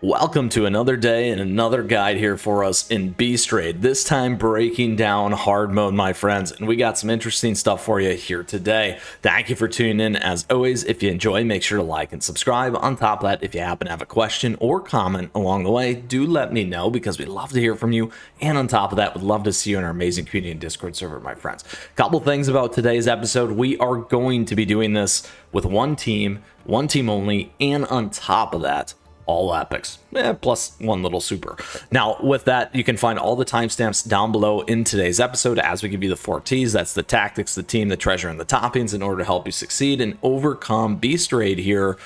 Welcome to another day and another guide here for us in Beast Raid, this time breaking down hard mode, my friends, and we got some interesting stuff for you here today. Thank you for tuning in. As always, if you enjoy, make sure to like and subscribe. On top of that, if you happen to have a question or comment along the way, do let me know because we'd love to hear from you. And on top of that, we'd love to see you in our amazing community and Discord server, my friends. A couple things about today's episode. We are going to be doing this with one team only, and on top of that, all epics, plus one little super. Now, with that, you can find all the timestamps down below in today's episode as we give you the 4 T's. That's the tactics, the team, the treasure, and the toppings in order to help you succeed and overcome Beast Raid here,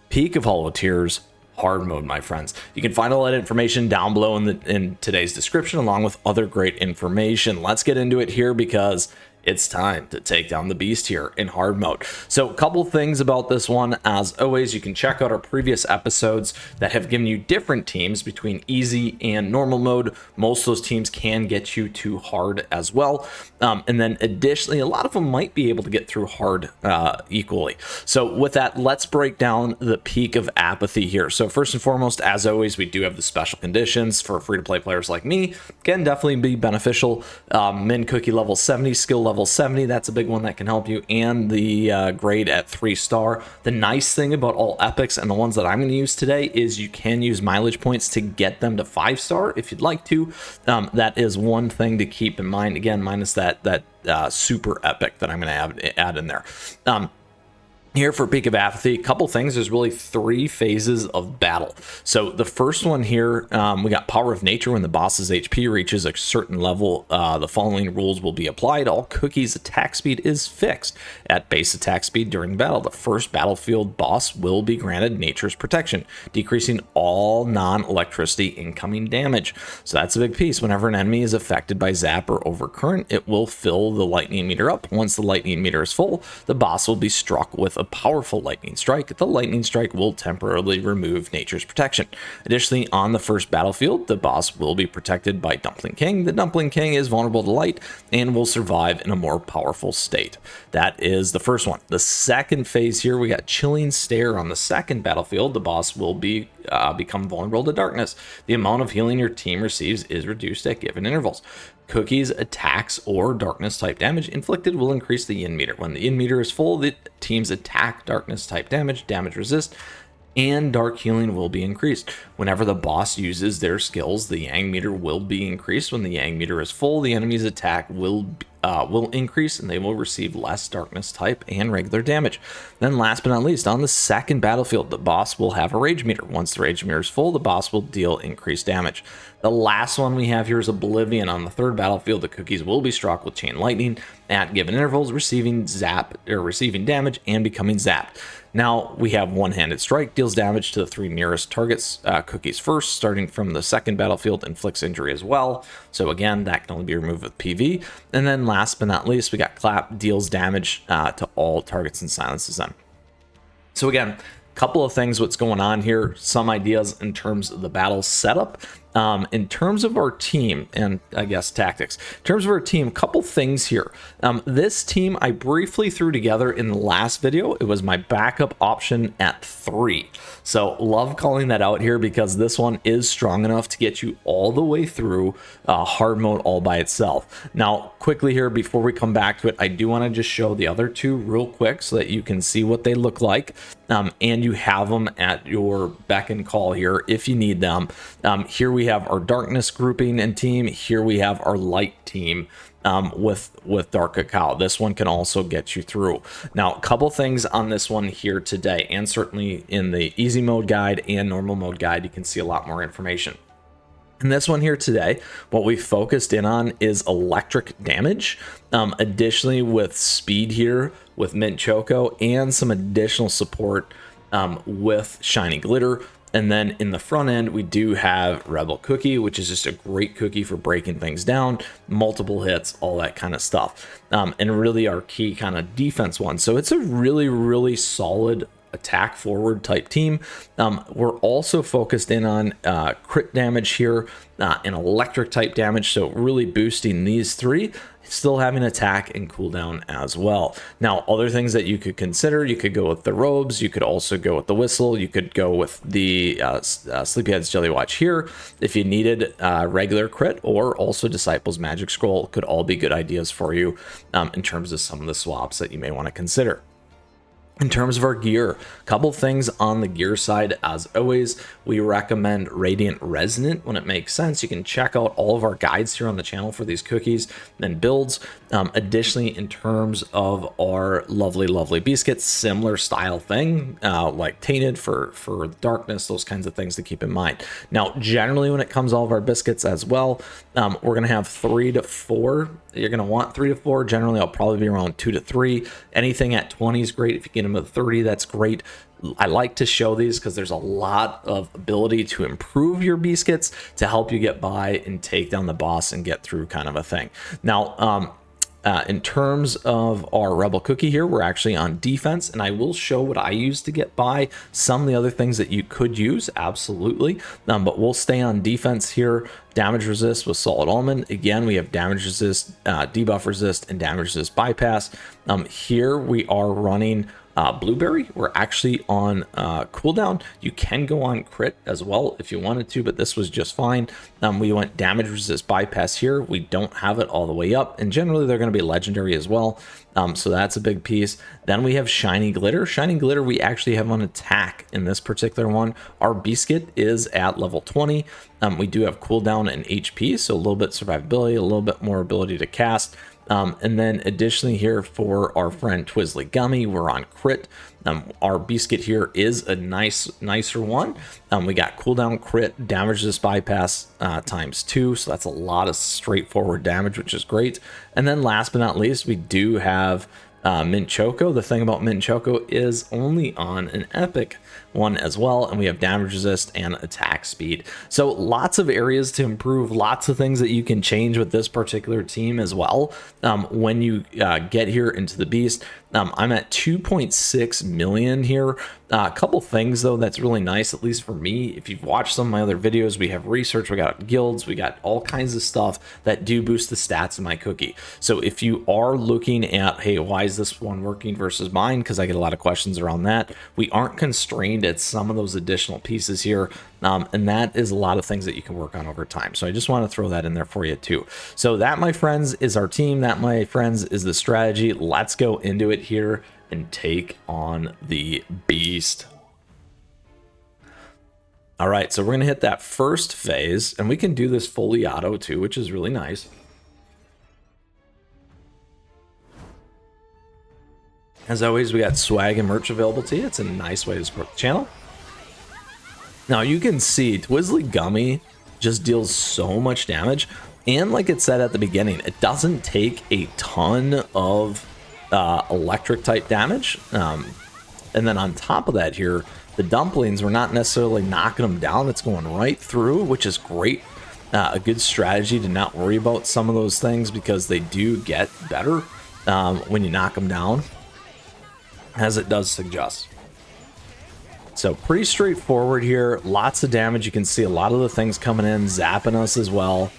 Peak of Hollow Tears, hard mode, my friends. You can find all that information down below in today's description, along with other great information. Let's get into it here because it's time to take down the beast here in hard mode. So a couple things about this one. As always, you can check out our previous episodes that have given you different teams between easy and normal mode. Most of those teams can get you to hard as well. And then additionally, a lot of them might be able to get through hard equally. So with that, let's break down the peak of apathy here. So first and foremost, as always, we do have the special conditions for free-to-play players like me. Can definitely be beneficial. Min cookie level 70, skill level 70, that's a big one that can help you, and the grade at 3-star. The nice thing about all epics and the ones that I'm going to use today is you can use mileage points to get them to 5-star if you'd like to. That is one thing to keep in mind, again, minus that super epic that I'm going to add in there. Here for Peak of Apathy, a couple things. There's really 3 phases of battle. So the first one here, we got Power of Nature. When the boss's HP reaches a certain level, the following rules will be applied. All cookies' attack speed is fixed at base attack speed during battle. The first battlefield boss will be granted Nature's Protection, decreasing all non-electricity incoming damage. So that's a big piece. Whenever an enemy is affected by zap or overcurrent, it will fill the lightning meter up. Once the lightning meter is full, the boss will be struck with a powerful lightning strike. The lightning strike will temporarily remove Nature's Protection. Additionally, on the first battlefield, the boss will be protected by Dumpling King. The Dumpling King is vulnerable to light and will survive in a more powerful state. That is the first one. The second phase here, we got Chilling Stair. On the second battlefield, the boss will be become vulnerable to darkness. The amount of healing your team receives is reduced at given intervals. Cookies, attacks, or darkness type damage inflicted will increase the yin meter. When the yin meter is full, the team's attack, darkness type damage, damage resist, and dark healing will be increased. Whenever the boss uses their skills, the yang meter will be increased. When the yang meter is full, the enemy's attack will increase and they will receive less darkness type and regular damage. Then last but not least, on the second battlefield, the boss will have a rage meter. Once the rage meter is full, the boss will deal increased damage. The last one we have here is Oblivion. On the third battlefield, the cookies will be struck with chain lightning at given intervals, receiving damage and becoming zapped. Now we have one-handed strike, deals damage to the 3 nearest targets. Cookies first, starting from the second battlefield, inflicts injury as well. So again, that can only be removed with PV. And then last but not least, we got clap, deals damage to all targets and silences them. So again, couple of things what's going on here, some ideas in terms of the battle setup. In terms of our team and I guess tactics, in terms of our team, a couple things here. This team I briefly threw together in the last video. It was my backup option at 3. So love calling that out here because this one is strong enough to get you all the way through hard mode all by itself. Now quickly here before we come back to it, I do want to just show the other 2 real quick so that you can see what they look like. And you have them at your beck and call here if you need them. Here we have our darkness grouping and team. Here we have our light team with dark cacao. This one can also get you through. Now a couple things on this one here today, and certainly in the easy mode guide and normal mode guide you can see a lot more information. In this one here today, what we focused in on is electric damage. Additionally, with speed here, with Mint Choco, and some additional support with Shiny Glitter. And then in the front end, we do have Rebel Cookie, which is just a great cookie for breaking things down, multiple hits, all that kind of stuff. And really our key kind of defense one. So it's a really, really solid attack forward type team. We're also focused in on crit damage here and electric type damage, so really boosting these three, still having attack and cooldown as well. Now, other things that you could consider, you could go with the robes, you could also go with the whistle, you could go with the Sleepyhead's Jelly Watch here if you needed regular crit, or also Disciples Magic Scroll could all be good ideas for you in terms of some of the swaps that you may want to consider. In terms of our gear, a couple things on the gear side. As always, we recommend Radiant Resonant when it makes sense. You can check out all of our guides here on the channel for these cookies and builds. Additionally, in terms of our lovely biscuits, similar style thing, like Tainted for darkness, those kinds of things to keep in mind. Now, generally, when it comes to all of our biscuits as well, we're going to have 3 to 4. You're going to want 3 to 4. Generally, I'll probably be around 2 to 3. Anything at 20 is great. If you get them at 30, that's great. I like to show these because there's a lot of ability to improve your biscuits to help you get by and take down the boss and get through kind of a thing. Now, in terms of our Rebel Cookie here, we're actually on defense, and I will show what I use to get by. Some of the other things that you could use, absolutely, but we'll stay on defense here. Damage resist with Solid Almond. Again, we have damage resist, debuff resist, and damage resist bypass. Here we are running Blueberry. We're actually on cooldown. You can go on crit as well if you wanted to, but this was just fine. We went damage resist bypass here. We don't have it all the way up, and generally they're going to be legendary as well. So that's a big piece. Then we have Shiny Glitter. Shiny Glitter we actually have on attack in this particular one. Our Biscuit is at level 20. We do have cooldown and HP, so a little bit survivability, a little bit more ability to cast. And then additionally here for our friend Twizzle Gummy, we're on crit. Our Biscuit here is a nicer one. We got cooldown, crit, damage resist bypass ×2, so that's a lot of straightforward damage, which is great. And then last but not least, we do have Mint Choco. The thing about Mint Choco is only on an epic one as well, and we have damage resist and attack speed. So lots of areas to improve, lots of things that you can change with this particular team as well. When you get here into the beast, I'm at 2.6 million here. A couple things though that's really nice, at least for me. If you've watched some of my other videos, we have research, we got guilds, we got all kinds of stuff that do boost the stats in my cookie. So if you are looking at, hey, why is this one working versus mine, because I get a lot of questions around that, we aren't constrained at some of those additional pieces here, and that is a lot of things that you can work on over time. So I just want to throw that in there for you too. So that, my friends, is our team. That, my friends, is the strategy. Let's go into it here and take on the beast. All right, so we're gonna hit that first phase, and we can do this fully auto too, which is really nice. As always, we got swag and merch available to you. It's a nice way to support the channel. Now you can see Twizzle Gummy just deals so much damage, and like it said at the beginning, it doesn't take a ton of electric type damage, and then on top of that here, the dumplings, we're not necessarily knocking them down, it's going right through, which is great. A good strategy to not worry about some of those things, because they do get better when you knock them down, as it does suggest. So pretty straightforward here, lots of damage. You can see a lot of the things coming in, zapping us as well.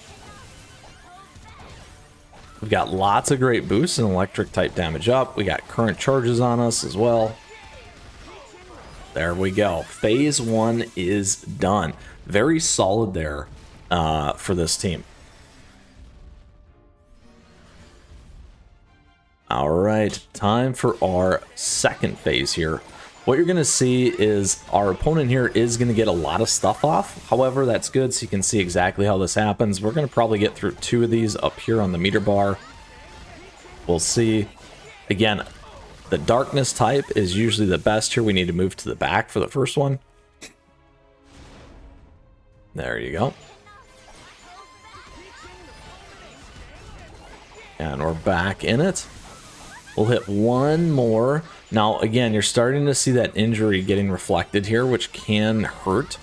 We've got lots of great boosts and electric type damage up. We got current charges on us as well. There we go. Phase 1 is done. Very solid there for this team. All right, time for our second phase here. What you're going to see is our opponent here is going to get a lot of stuff off. However, that's good, so you can see exactly how this happens. We're going to probably get through 2 of these up here on the meter bar. We'll see. Again, the darkness type is usually the best here. We need to move to the back for the first one. There you go. And we're back in it. We'll hit one more. Now, again, you're starting to see that injury getting reflected here, which can hurt.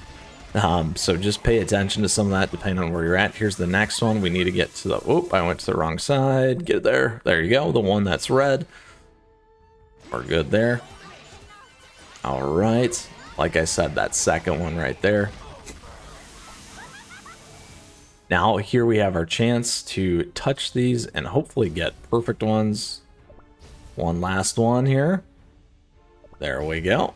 So just pay attention to some of that depending on where you're at. Here's the next one. We need to get to the... Oop, I went to the wrong side. Get there. There you go. The one that's red. We're good there. All right. Like I said, that second one right there. Now here we have our chance to touch these and hopefully get perfect ones. One last one here. There we go.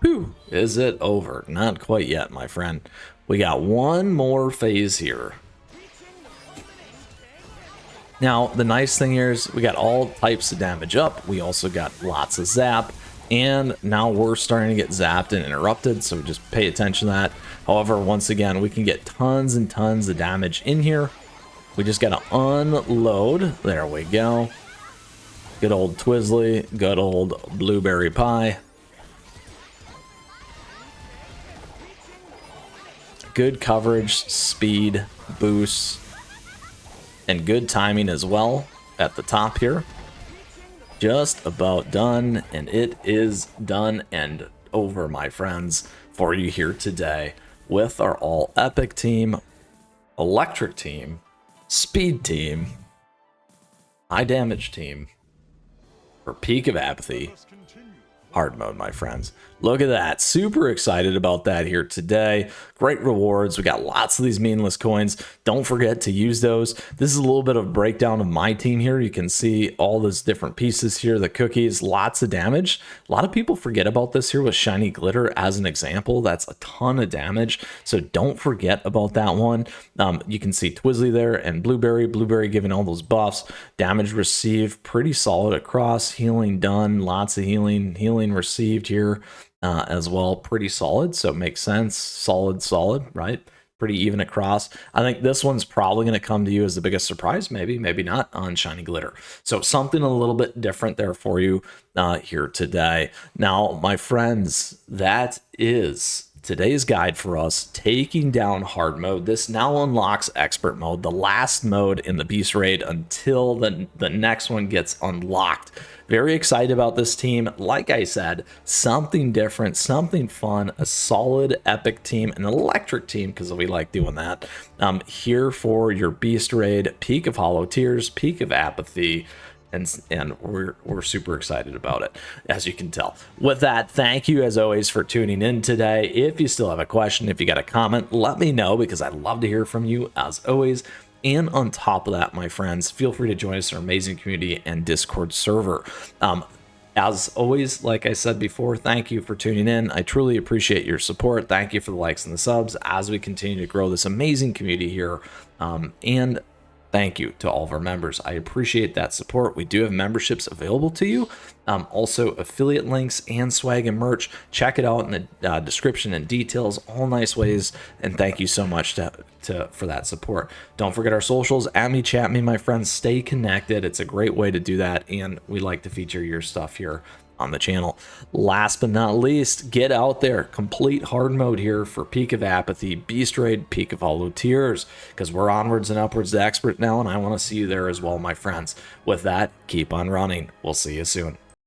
Whew, is it over? Not quite yet, my friend. We got one more phase here. Now, the nice thing here is we got all types of damage up. We also got lots of zap. And now we're starting to get zapped and interrupted, so just pay attention to that. However, once again, we can get tons and tons of damage in here. We just got to unload. There we go. Good old Twizzly, good old blueberry pie. Good coverage, speed, boost, and good timing as well at the top here. Just about done, and it is done and over, my friends, for you here today with our all epic team, electric team, speed team, high damage team, for Peak of Apathy, hard mode, my friends. Look at that. Super excited about that here today. Great rewards. We got lots of these meaningless coins. Don't forget to use those. This is a little bit of a breakdown of my team here. You can see all those different pieces here. The cookies, lots of damage. A lot of people forget about this here with shiny glitter as an example. That's a ton of damage. So don't forget about that one. You can see Twizzly there and Blueberry giving all those buffs. Damage received, pretty solid across. Healing done, lots of healing received here. As well, pretty solid, so it makes sense. Solid, right? Pretty even across. I think this one's probably going to come to you as the biggest surprise, maybe not on shiny glitter. So something a little bit different there for you here today. Now, my friends, that is today's guide for us taking down hard mode. This now unlocks expert mode, the last mode in the beast raid until the next one gets unlocked. Very excited about this team. Like I said, something different, something fun, a solid epic team, an electric team, because we like doing that. Here for your beast raid, Peak of Hollow Tears, Peak of Apathy, and we're super excited about it, as you can tell. With that, thank you as always for tuning in today. If you still have a question, if you got a comment, let me know, because I'd love to hear from you as always. And on top of that, my friends, feel free to join us in our amazing community and Discord server. As always, like I said before, thank you for tuning in. I truly appreciate your support. Thank you for the likes and the subs as we continue to grow this amazing community here. And thank you to all of our members. I appreciate that support. We do have memberships available to you. Also affiliate links and swag and merch. Check it out in the description and details. All nice ways. And thank you so much for that support. Don't forget our socials. At me, chat me, my friends. Stay connected. It's a great way to do that. And we like to feature your stuff here on the channel. Last but not least, get out there. Complete hard mode here for Peak of Apathy, Beast Raid, Peak of Hollow Tears, because we're onwards and upwards to expert now, and I want to see you there as well, my friends. With that, keep on running. We'll see you soon.